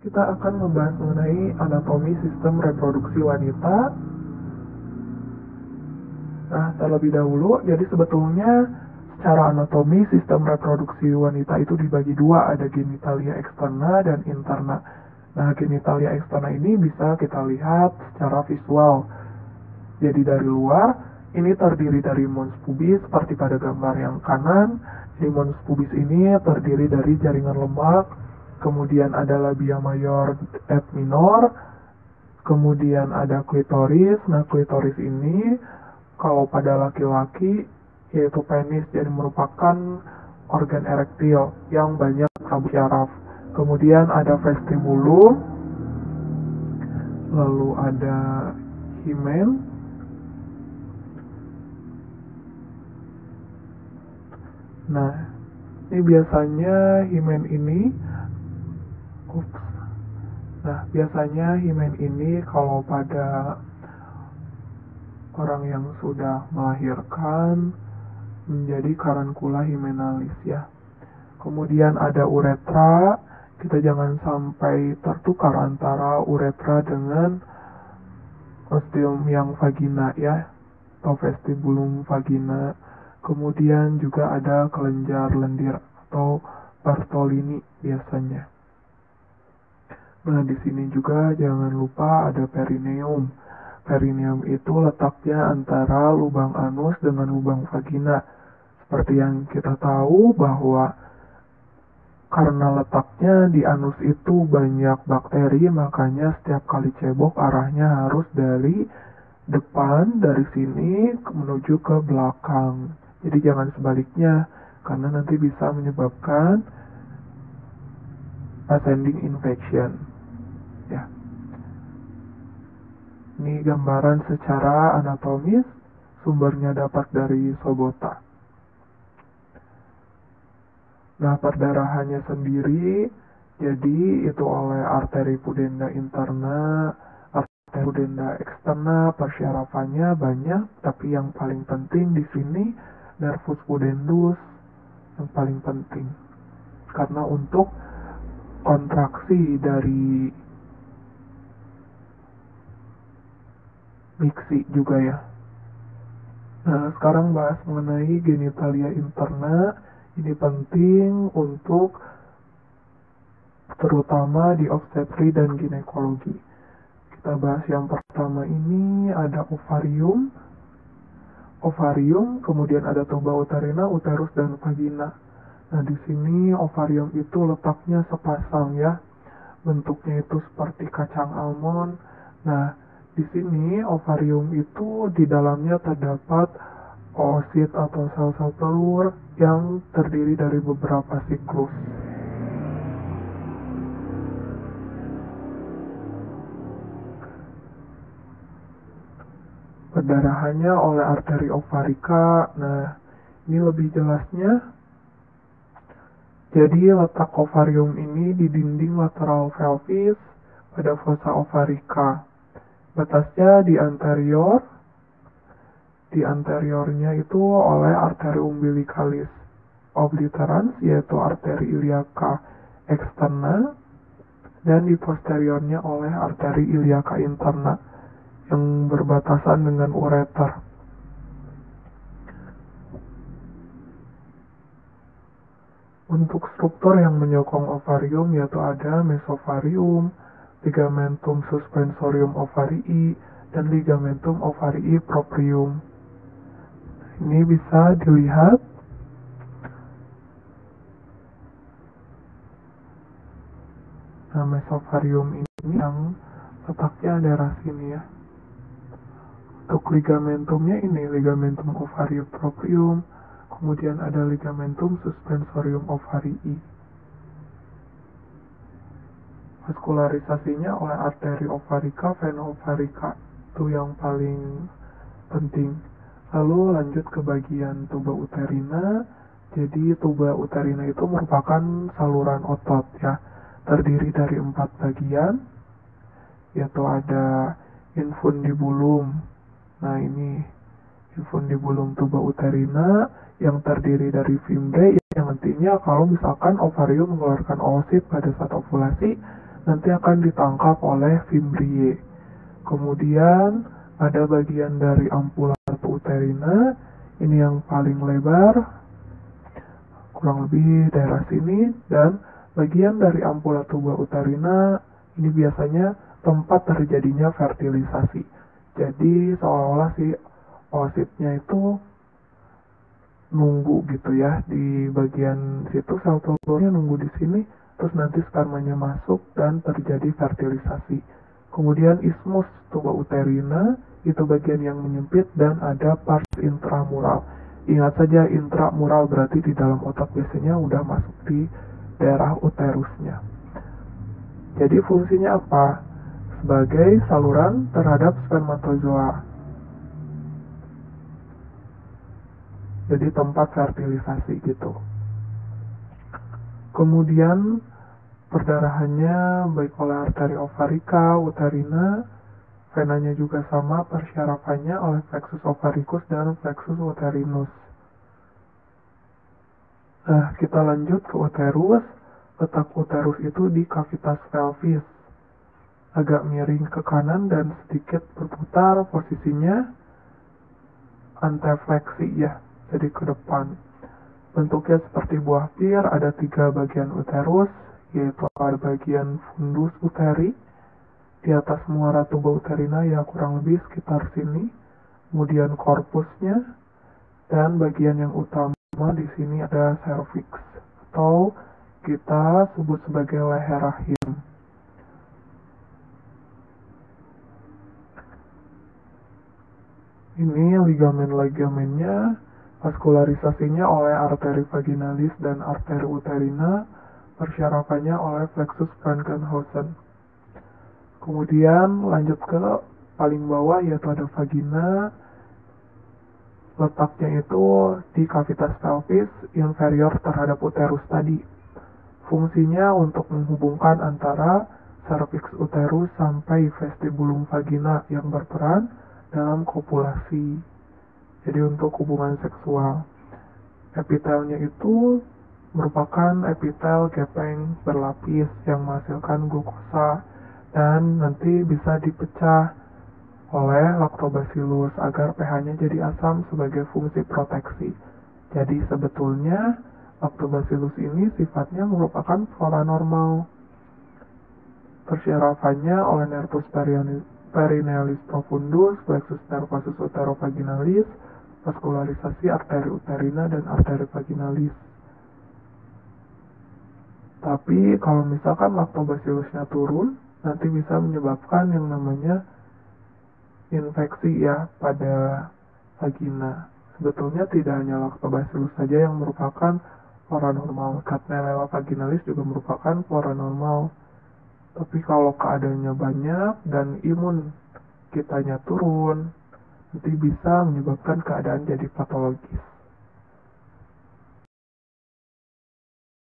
Kita akan membahas mengenai anatomi sistem reproduksi wanita. Nah, terlebih dahulu, jadi sebetulnya secara anatomi sistem reproduksi wanita itu dibagi dua, ada genitalia eksterna dan interna. Nah, genitalia eksterna ini bisa kita lihat secara visual. Jadi dari luar, ini terdiri dari mons pubis seperti pada gambar yang kanan. Jadi mons pubis ini terdiri dari jaringan lemak, kemudian ada labia mayor et minor, kemudian ada klitoris. Nah, klitoris ini kalau pada laki-laki yaitu penis, jadi merupakan organ erektil yang banyak sabuk syaraf. Kemudian ada vestibulum, lalu ada himen. Nah, ini biasanya himen ini biasanya himen ini kalau pada orang yang sudah melahirkan menjadi karankula himenalis ya. Kemudian ada uretra. Kita jangan sampai tertukar antara uretra dengan ostium yang vagina ya, atau vestibulum vagina. Kemudian juga ada kelenjar lendir atau Bartolini biasanya. Nah, di sini juga jangan lupa ada perineum. Perineum itu letaknya antara lubang anus dengan lubang vagina. Seperti yang kita tahu bahwa karena letaknya di anus itu banyak bakteri, makanya setiap kali cebok arahnya harus dari depan, dari sini menuju ke belakang. Jadi jangan sebaliknya, karena nanti bisa menyebabkan ascending infection. Ya. Ini gambaran secara anatomis, sumbernya dapat dari Sobota. Nah, perdarahannya sendiri, jadi itu oleh arteri pudenda interna, arteri pudenda eksterna, persyarafannya banyak, tapi yang paling penting di sini nervus pudendus yang paling penting. Karena untuk kontraksi dari miksi juga ya. Nah, sekarang bahas mengenai genitalia interna. Ini penting untuk terutama di obstetri dan ginekologi. Kita bahas yang pertama ini ada ovarium. Ovarium, kemudian ada tuba uterina, uterus dan vagina. Nah, di sini ovarium itu letaknya sepasang ya. Bentuknya itu seperti kacang almond. Nah, di sini ovarium itu di dalamnya terdapat oosit atau sel-sel telur yang terdiri dari beberapa siklus. Perdarahannya oleh arteri ovarika. Nah, ini lebih jelasnya. Jadi letak ovarium ini di dinding lateral pelvis pada fossa ovarika. Batasnya di anterior. Di anteriornya itu oleh arteri umbilicalis obliterans, yaitu arteri iliaka eksterna, dan di posteriornya oleh arteri iliaka interna yang berbatasan dengan ureter. Untuk struktur yang menyokong ovarium yaitu ada mesovarium, ligamentum suspensorium ovarii, dan ligamentum ovarii proprium. Ini bisa dilihat. Nah, mesovarium ini yang letaknya daerah sini ya. Untuk ligamentumnya ini ligamentum ovarii proprium, kemudian ada ligamentum suspensorium ovarii. Vaskularisasinya oleh arteri ovarika, vena ovarika, itu yang paling penting. Lalu lanjut ke bagian tuba uterina. Jadi tuba uterina itu merupakan saluran otot ya, terdiri dari 4 bagian, yaitu ada infundibulum. Nah, ini infundibulum tuba uterina yang terdiri dari fimbre, yang nantinya kalau misalkan ovarium mengeluarkan oosit pada saat ovulasi, nanti akan ditangkap oleh fimbriae. Kemudian ada bagian dari ampula uterina, ini yang paling lebar, kurang lebih daerah sini, dan bagian dari ampula tuba uterina ini biasanya tempat terjadinya fertilisasi. Jadi seolah-olah si oositnya itu nunggu gitu ya di bagian situ, sel telurnya nunggu di sini, terus nanti spermanya masuk dan terjadi fertilisasi. Kemudian isthmus tuba uterina itu bagian yang menyempit dan ada pars intramural. Ingat saja intramural berarti di dalam otak, biasanya udah masuk di daerah uterusnya. Jadi fungsinya apa? Sebagai saluran terhadap spermatozoa. Jadi tempat fertilisasi gitu. Kemudian perdarahannya baik oleh arteri ovarika, uterina, venanya juga sama, persyarafannya oleh plexus ovaricus dan plexus uterinus. Nah, kita lanjut ke uterus. Letak uterus itu di kavitas pelvis. Agak miring ke kanan dan sedikit berputar, posisinya antefleksi ya, jadi ke depan. Bentuknya seperti buah pir, ada 3 bagian uterus, yaitu ada bagian fundus uteri, di atas muara tuba uterina ya kurang lebih sekitar sini, kemudian korpusnya, dan bagian yang utama di sini ada cervix, atau kita sebut sebagai leher rahim. Ini ligamen-ligamennya, vaskularisasinya oleh arteri vaginalis dan arteri uterina, persyarafannya oleh plexus Frankenhausen. Kemudian lanjut ke paling bawah yaitu ada vagina, letaknya itu di kavitas pelvis inferior terhadap uterus tadi. Fungsinya untuk menghubungkan antara cervix uterus sampai vestibulum vagina yang berperan dalam kopulasi. Jadi untuk hubungan seksual. Epitelnya itu merupakan epitel gepeng berlapis yang menghasilkan glukosa dan nanti bisa dipecah oleh lactobacillus agar pH-nya jadi asam sebagai fungsi proteksi. Jadi sebetulnya lactobacillus ini sifatnya merupakan flora normal. Persyarafannya oleh nervus perinealis profundus, plexus nervosus uterovaginalis, vaskularisasi arteri uterina dan arteri vaginalis. Tapi kalau misalkan lactobacillusnya turun, nanti bisa menyebabkan yang namanya infeksi ya pada vagina. Sebetulnya tidak hanya lactobacillus saja yang merupakan flora normal, Cattleya vaginalis juga merupakan flora normal. Tapi kalau keadaannya banyak dan imun kitanya turun, nanti bisa menyebabkan keadaan jadi patologis.